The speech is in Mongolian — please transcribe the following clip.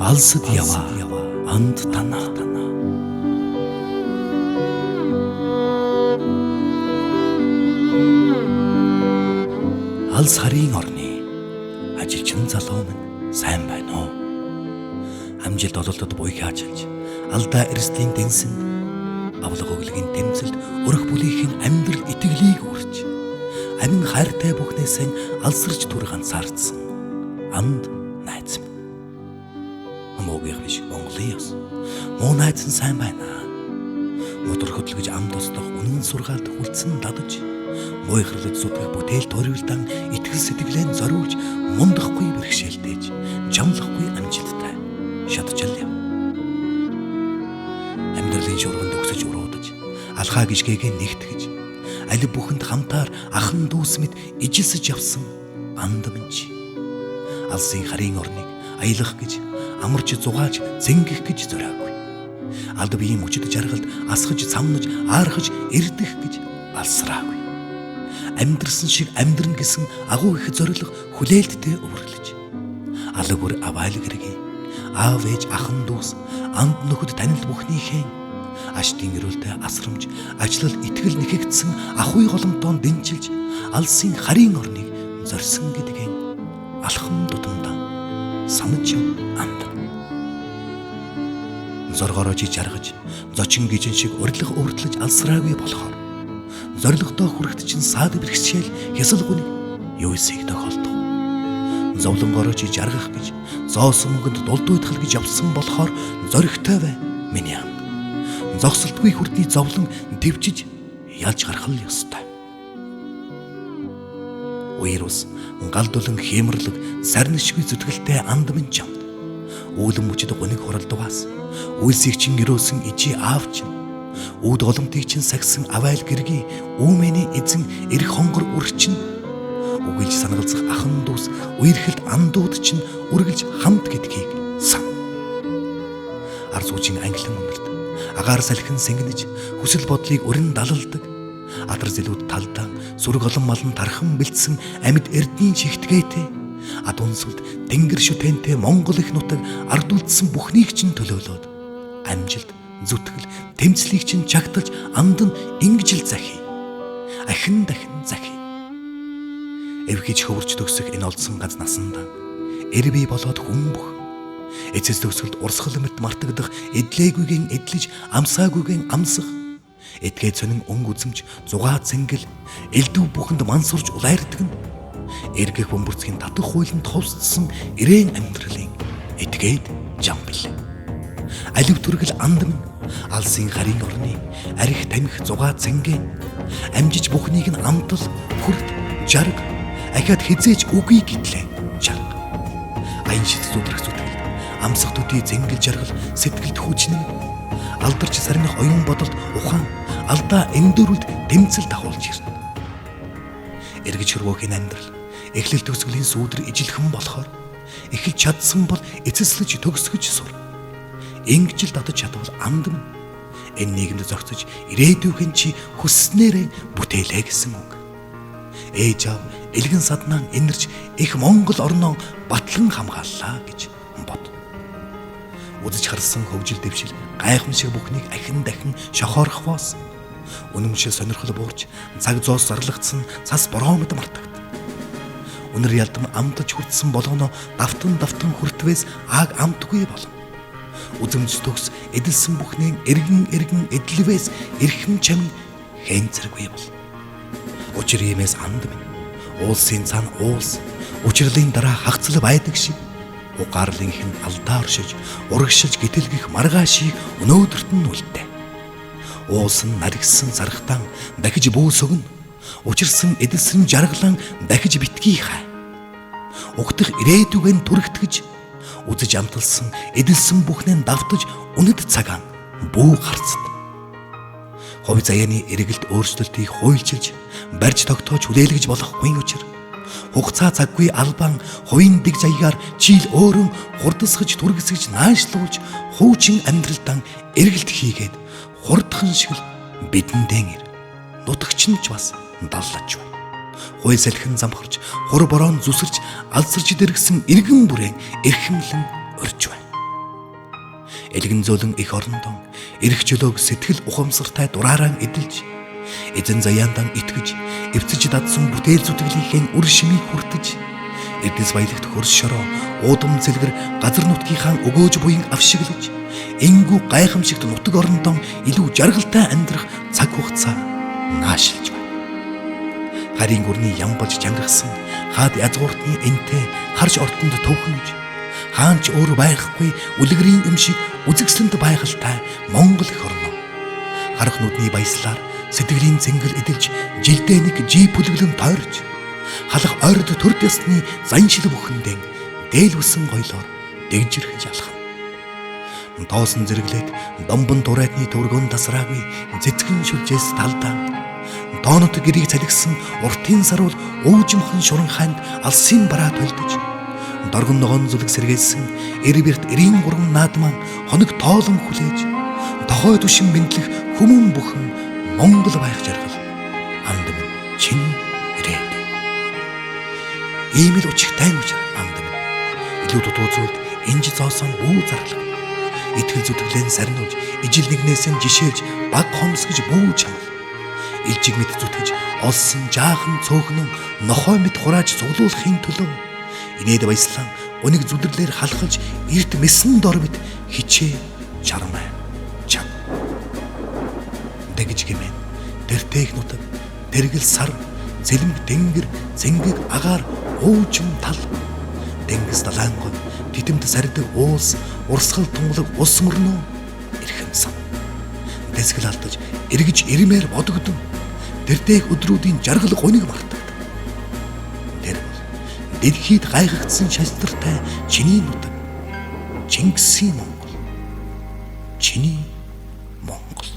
алсад яваа анд танаа. Алс харийн орны ажилчин залуу минь сайн байна уу? Амжилт ололтод буйг ажиллаж алдаа эрсдлийн дэнсэнд авлага өглөгийн тэмцэлд өрх бүлийнхэн амьдрал итгэлийг үрж амин хайртай бүхнээсээ алсарч түр ганцаардсан анд найз минь. Муугийнх биш Монголын ёс. Муу найз нь сайн байна. Мотор хөдлөж амд ослох үнэн сургаалт хүлцэн дадаж муйхрлаж зүтгэх бүтээл төрүүлдэн итгэл сэтгэлээ зориулж мундахгүй бэрхшээлдэж жамлахгүй амжилттай шатчил яв. Амьдралын шуурганд өгсөж уруудаж алхаа гიშгээгээ нэгтгэж аль бүхэнд хамтаар ахан дүүс мэд ижилсэж явсан анд минь. Алсын харийн орныг аялах гэж амарч зугааж зэнгэх гэж зориагүй. Алд биеийн мөчөд жаргалд асгаж цамнаж аархаж эрдэх гэж алсраагүй. Амьдрсан шиг амьдрын гэсэн агуу их зориг хүлээлттэй өвөрлөж алаг бүр авайл гэргийн аав ээж ахан дүүс анд нөхөд танил бүхнийхээ аштын өрөөлтэй асрамж ажлал итгэл нэхэгдсэн ахуй голомтоон дэнчилж алсын харийн орныг зорьсон гэдгийг алхам дутамдаа санаж анд зоргороо чи жаргаж зочин гижин шиг урилга өвөртлөж алсраагүй болохоор зоригтой хүрэгт чинь саад бэрхшээл хясалгүнийг юу эсэх тохиолдов. Зовлонгороо чи жаргах гэж зоосон мөнгөнд дулдуйдхал гэж явсан болохоор зоригтой бай миний ам. Зогсолтгүй хүрдний зовлон дэвжиж ялж гарах л ёстой. Уйрус галдулан хэмэрлэг сарнишгүй зүтгэлтэй анд минь чамд үүлэн мөчөд гуниг хуралдваас үйлсийг чин гэрөөсөн ичи аав чинь үүд голомтыг чинь сагсан авайл гэргийн үүмэний эзэн эрх хонгор үрчин үгэлж санагалзах ахан дүүс үерхэлд андууд чинь үргэлж хамт гэдгийг сан. Ар зүүжин англин өнөрт агаар салхин сэнгэнэж хүсэл бодлыг өрн далалдаг адар зэлүүд талдаан сүрэг олон малн тархан бэлдсэн амьд эрдний чихтгээтэй ад унсвд тэнгэр шүтэнтэй Монгол их нутаг ард үлдсэн бүхнийг чинь төлөөлөөд амжилт зүтгэл тэмцлийг чинь чагталж анд нь ингэж л захи ахин дахин захи эвгэж хөвөрч төгсөх энэ олдсон ганц насандаа эр бий болоод хүн бүх эцэс төгсгөлд урсгал мэт мартагдах эдлээгүйгэн эдлэж амсаагүйгэн амсах этгээ цонин өнг үзэмж зугаа цэнгэл элдв бүхэнд мансурж улайрдаг нь эргэх бөмбөрцгийн татах хуйланд товсдсон ирээн амьдралын этгээд жам бил. Алив түргэл анд минь алсын харийн орны арих тамхи зугаа цэнгэн амжиж бүхнийг нь амтал хүрд жарг ахиад хизээч үгүй гэтлээ жарга аян шид зүдрэх зүтгэл амсах төдий зэнгэл жаргал сэтгэлд хүчнэн алдарч сарних оюун бодолд ухаан алдаа эндөрүлд тэмцэл дагуулж ирнэ. Эргэж хөрвөөхийн амьдрал эхлэл төгсгөлийн сүүдэр ижилхэн болохоор эхэлж чадсан бол эцэслэж төгсгөж сур. Ингэж л татаж чадвал анд минь энэ нийгэмд зогсож ирээдүйн чи хүсснээрээ бүтээлээ гэсэн үг. Ээж аав элгэн саднаа инэрч их Монгол орноо батлан хамгааллаа гэж бод. Үзэж харсан хөвжил дэвшил гайхамшиг бүхнийг ахин дахин шохоорхвоос үнэмшил сонирхол буурч цаг зоос зарлагдсан цас бороомд мартагд. Өнөр ялдам амтаж хүртсэн болгоно давтан хүртвээс ааг амтгүй бол. Үзэмж төгс эдэлсэн бүхнээ эргэн эдлвээс эрхэм чамд хэнцэргүй бол. Учир иймээс анд минь уулсын цаана уулс учирлын дараа хагцл байдаг шиг угаарлын хэн алдаа оршиж урагшиж гитэлгэх маргаашийг өнөөдөрт нь үлдээ. Уулсан наригсан сархтан дахиж бүү сөгн учирсан эдэлсэн жаргалан дахиж битгий хай. Угтах ирээдүгэн түрэгтгэж үзэж амталсан эдэлсэн бүхнээ давтаж үнэт цагаан бүү харцд. Ховь заяаны эргэлт өөрчлөлтийг хуйлчилж барьж тогтоож хүлээлгэж болохгүй учир хугацаа цаггүй албан хувийн дэг заягаар чийл өөрөн хурдсгаж түргэсгэж наашлуулж хуучин амьдралдан эргэлт хийгээд хурдхан шиг л бидэндээ ир нутагч нь ч бас даллаж байна. Хуй салхин замхарч хур борон зүсэрч алсарч дэргсэн иргэн бүрэн эрхэмлэн өрж байна. Элгэн зөөлөн их орондон эрх чөлөөг сэтгэл ухамсартай дураараа эдэлж, эзэн заяандан итгэж, эвцэж дадсан бүтээл зүтгэлийнхээ үр шимийг хүртэж, эдэс баялагт хөрс шороо, уудам цэлгэр газар нутгийнхаа өгөөж буян авшиглаж, энгүү гайхамшигт нутаг орондон илүү жаргалтай амьдрах цаг хугацаа наашилж байна. Харийн гүрний ям болж чангирсан хаад язгууртны энтэй харж ортонд төвхнөж, хаанч өөр байхгүй үлгэрийн юм шиг үзэгсэлэнд байгальтай Монгол эх орно. Харах нүдний баяслаар сэтгэлийн цэнгэл эдэлж, жилдээ нэг жи бүлэглэн тойрч, халах ойрд төрд ясны заншил бүхэндэн дээлвсэн гоёлоор дэгжирхэж алхам. Тоосон зэрэглээд домбон турайдны төвөргөн тасраагүй цэцгэн шүлжээс талдаан, тоонот гэрийг цалигсан уртын саруул өвжмхэн шуран ханд алсын бараа толдож, доргон ногоон зүлэг сэргээсэн эрбэрт 93 наадман хоног тоолон хүлээж, тохой түшин бэнтлэх хүмүүн бүхэн Монгол байх жаргал анд минь чин ирээд. Ийм л учигтай учир анд минь илүү дутуу зүйлд энж зоосон бүү зарлаг, итгэл зүтгэлэн сарниуж, ижил нэгнээсэн жишээлж баг хомсгож бүү чамал, илжиг мэд зүтгэж олсон жаахан цөөхнөн нохой мэд хурааж цуглуулахын төлөө инээд баяслан уник зүдэрлэр халахж эрт мэсэн дор мэд хичээ чармай чам. Дэгж гэмэн тэртээх нутаг, тэргэл сар, цэлмэг тэнгэр, цэнгэг агаар, уужим тал, тэнгис далаангон, титэмд сардаг уус, урсгал тунгалаг ус мөрнөө эрхэм сан. Дэсгэл алдаж эргэж ирмээр бодогдсон тэртээх өдрүүдийн жаргал гуниг мартагд. Тэр бол дэлхийд гайхагдсан шалтартай чиний нутаг, Чингисийн Монгол, чиний Монгол.